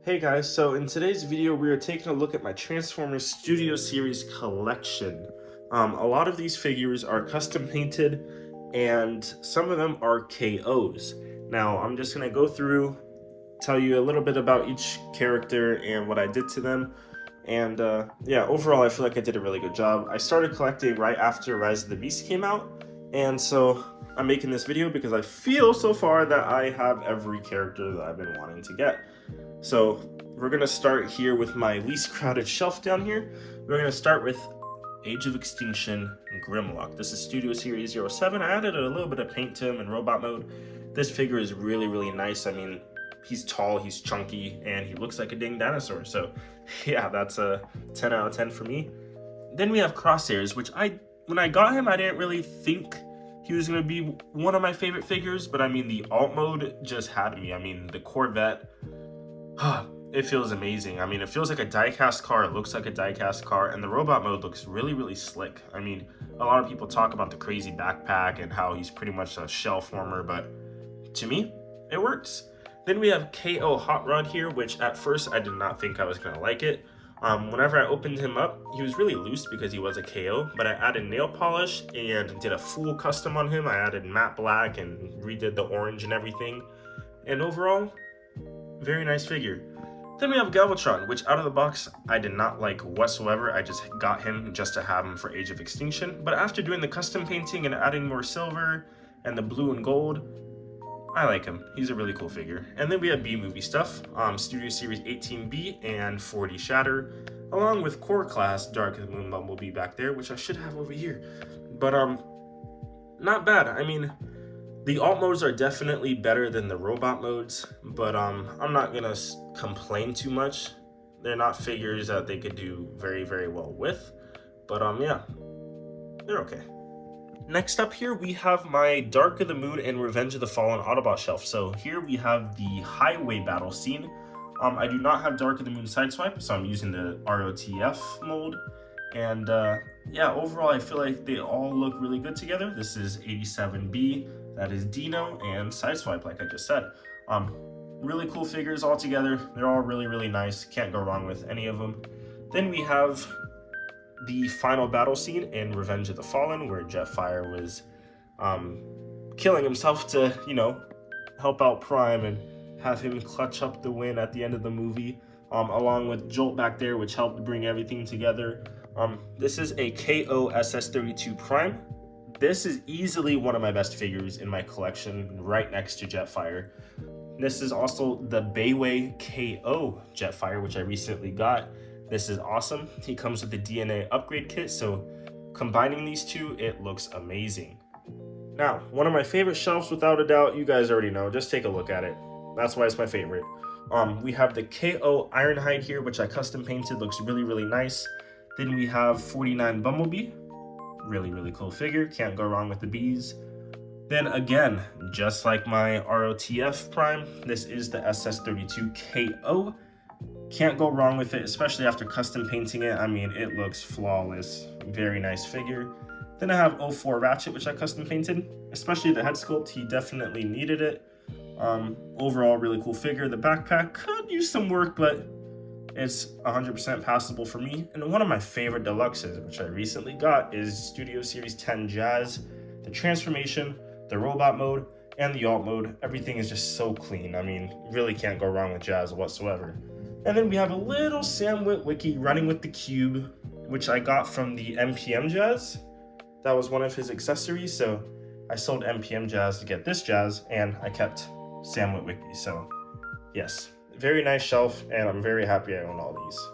Hey guys, so in today's video we are taking a look at my Transformers Studio Series collection. A lot of these figures are custom painted and some of them are KOs. Now I'm just going to go through, tell you a little bit about each character and what I did to them. And yeah, overall I feel like I did a really good job. I started collecting right after Rise of the Beast came out, and so I'm making this video because I feel so far that I have every character that I've been wanting to get. So we're gonna start here with my least crowded shelf down here. We're gonna start with Age of Extinction Grimlock. This is Studio Series 07. I added a little bit of paint to him in robot mode. This figure is really nice. I mean, he's tall, he's chunky, and he looks like a dang dinosaur. So yeah, that's a 10 out of 10 for me. Then we have Crosshairs, which when I got him, I didn't really think he was gonna be one of my favorite figures, but I mean, the alt mode just had me. I mean, the Corvette, it feels amazing. I mean, it feels like a die-cast car, it looks like a die-cast car, and the robot mode looks really slick. I mean, a lot of people talk about the crazy backpack and how he's pretty much a shell former, but to me, it works. Then we have KO Hot Rod here, which at first I did not think I was gonna like it. Whenever I opened him up, he was really loose because he was a KO, but I added nail polish and did a full custom on him. I added matte black and redid the orange and everything. And overall, very nice figure. Then we have Galvatron, which out of the box I did not like whatsoever. I just got him just to have him for Age of Extinction. But after doing the custom painting and adding more silver and the blue and gold, I like him. He's a really cool figure. And then we have B-movie stuff, Studio Series 18B and 4D Shatter, along with Core Class Dark of the Moon Bumblebee back there, which I should have over here. But not bad. I mean, the alt modes are definitely better than the robot modes, but I'm not gonna complain too much. They're not figures that they could do very well with, but yeah, they're okay. Next up here, we have my Dark of the Moon and Revenge of the Fallen Autobot shelf. So here we have the highway battle scene. I do not have Dark of the Moon Sideswipe, so I'm using the ROTF mold. And yeah, overall, I feel like they all look really good together. This is 87B, that is Dino, and Sideswipe, like I just said. Really cool figures all together. They're all really nice. Can't go wrong with any of them. Then we have the final battle scene in Revenge of the Fallen, where Jetfire was killing himself to, you know, help out Prime and have him clutch up the win at the end of the movie, along with Jolt back there, which helped bring everything together. This is a KO SS32 Prime. This is easily one of my best figures in my collection, right next to Jetfire. This is also the Bayway KO Jetfire, which I recently got. This is awesome. He comes with the DNA upgrade kit, so combining these two, it looks amazing. Now, one of my favorite shelves, without a doubt, you guys already know. Just take a look at it. That's why it's my favorite. We have the KO Ironhide here, which I custom painted. Looks really nice. Then we have 49 Bumblebee. Really cool figure. Can't go wrong with the bees. Then again, just like my ROTF Prime, this is the SS32 KO. Can't go wrong with it, especially after custom painting it. I mean, it looks flawless. Very nice figure. Then I have 04 Ratchet, which I custom painted. Especially the head sculpt, he definitely needed it. Overall, really cool figure. The backpack could use some work, but it's 100% passable for me. And one of my favorite deluxes, which I recently got, is Studio Series 10 Jazz. The transformation, the robot mode, and the alt mode, everything is just so clean. I mean, really can't go wrong with Jazz whatsoever. And then we have a little Sam Witwicky running with the cube, which I got from the MPM Jazz. That was one of his accessories, so I sold MPM Jazz to get this Jazz, and I kept Sam Witwicky. So yes, very nice shelf, and I'm very happy I own all these.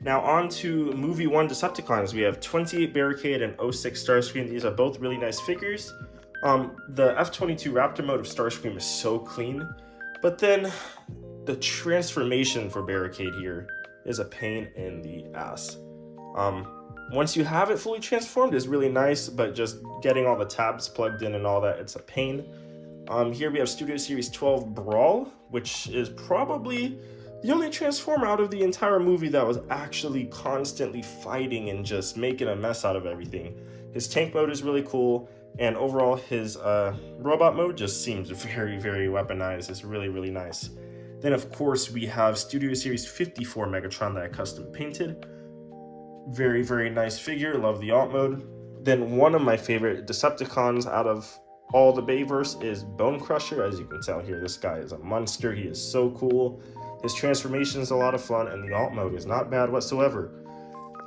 Now on to movie One Decepticons. We have 28 Barricade and 06 Starscream. These are both really nice figures. The F-22 Raptor mode of Starscream is so clean, but then the transformation for Barricade here is a pain in the ass. Once you have it fully transformed, is really nice, but just getting all the tabs plugged in and all that, it's a pain. Here we have Studio Series 12 Brawl, which is probably the only Transformer out of the entire movie that was actually constantly fighting and just making a mess out of everything. His tank mode is really cool, and overall his robot mode just seems very weaponized. It's really nice. Then of course we have Studio Series 54 Megatron that I custom painted. Very, very nice figure, love the alt mode. Then one of my favorite Decepticons out of all the Bayverse is Bone Crusher. As you can tell here, this guy is a monster. He is so cool. His transformation is a lot of fun, and the alt mode is not bad whatsoever.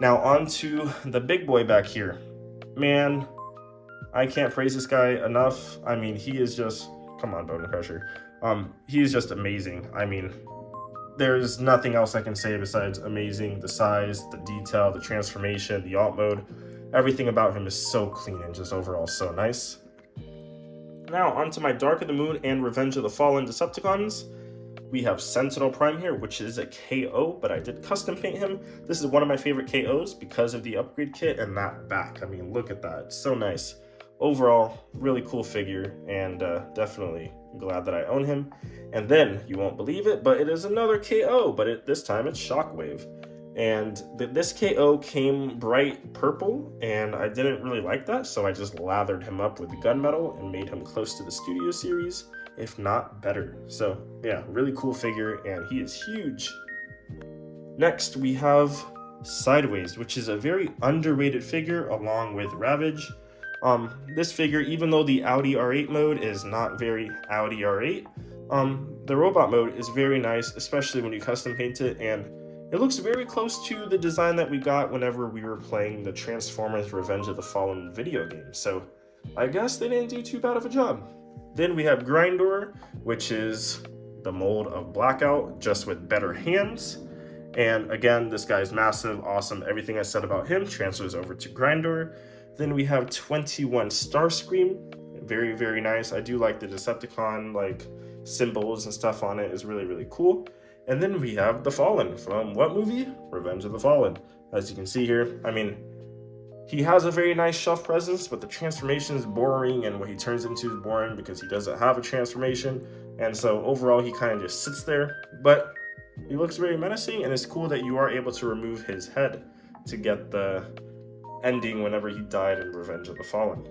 Now on to the big boy back here. Man, I can't praise this guy enough. I mean, he is just, come on, Bone Crusher. He is just amazing. I mean, there's nothing else I can say besides amazing. The size, the detail, the transformation, the alt mode, everything about him is so clean and just overall so nice. Now onto my Dark of the Moon and Revenge of the Fallen Decepticons. We have Sentinel Prime here, which is a KO, but I did custom paint him. This is one of my favorite KOs because of the upgrade kit and that back. I mean, look at that, it's so nice. Overall, really cool figure, and definitely glad that I own him. And then, you won't believe it, but it is another KO, but this time it's Shockwave. And this KO came bright purple, and I didn't really like that, so I just lathered him up with gunmetal and made him close to the Studio Series, if not better. So yeah, really cool figure, and he is huge. Next, we have Sideways, which is a very underrated figure along with Ravage. This figure, even though the Audi R8 mode is not very Audi R8, the robot mode is very nice, especially when you custom paint it, and it looks very close to the design that we got whenever we were playing the Transformers Revenge of the Fallen video game, so I guess they didn't do too bad of a job. Then we have Grindor, which is the mold of Blackout, just with better hands. And again, this guy's massive, awesome. Everything I said about him transfers over to Grindor. Then we have 21 Starscream, very, very nice. I do like the Decepticon like symbols and stuff on it, is really, really cool. And then we have the Fallen from what movie? Revenge of the Fallen. As you can see here, I mean, he has a very nice shelf presence, but the transformation is boring, and what he turns into is boring because he doesn't have a transformation. And so overall, he kind of just sits there, but he looks very menacing, and it's cool that you are able to remove his head to get the ending whenever he died in Revenge of the Fallen.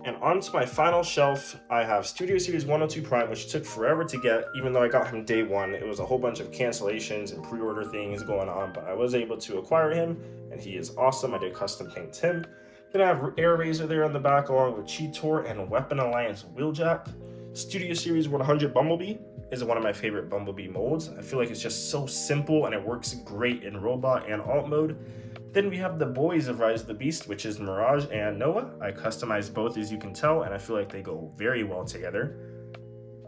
And onto my final shelf, I have Studio Series 102 Prime, which took forever to get, even though I got him day one. It was a whole bunch of cancellations and pre-order things going on, but I was able to acquire him, and he is awesome. I did custom paint him. Then I have Air Razor there on the back, along with Cheetor and Weapon Alliance Wheeljack. Studio Series 100 Bumblebee is one of my favorite Bumblebee molds. I feel like it's just so simple, and it works great in robot and alt mode. Then we have the boys of Rise of the Beast, which is Mirage and Noah. I customized both, as you can tell, and I feel like they go very well together.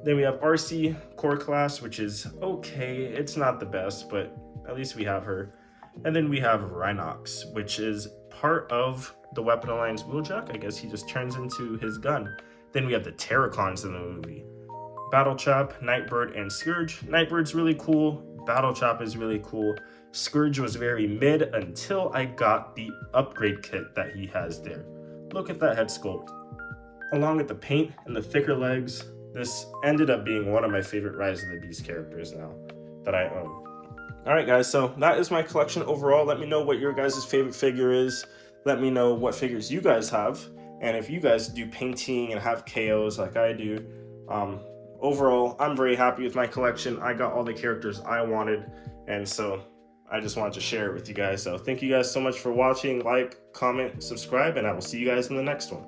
Then we have RC Core Class, which is okay. It's not the best, but at least we have her. And then we have Rhinox, which is part of the Weapon Alliance Wheeljack. I guess he just turns into his gun. Then we have the Terracons in the movie. Battletrap, Nightbird, and Scourge. Nightbird's really cool. Battletrap is really cool. Scourge was very mid until I got the upgrade kit that he has there. Look at that head sculpt. Along with the paint and the thicker legs, this ended up being one of my favorite Rise of the Beast characters now that I own. Alright guys, so that is my collection overall. Let me know what your guys' favorite figure is. Let me know what figures you guys have. And if you guys do painting and have KOs like I do, overall, I'm very happy with my collection. I got all the characters I wanted, and so I just wanted to share it with you guys. So thank you guys so much for watching. Like, comment, subscribe, and I will see you guys in the next one.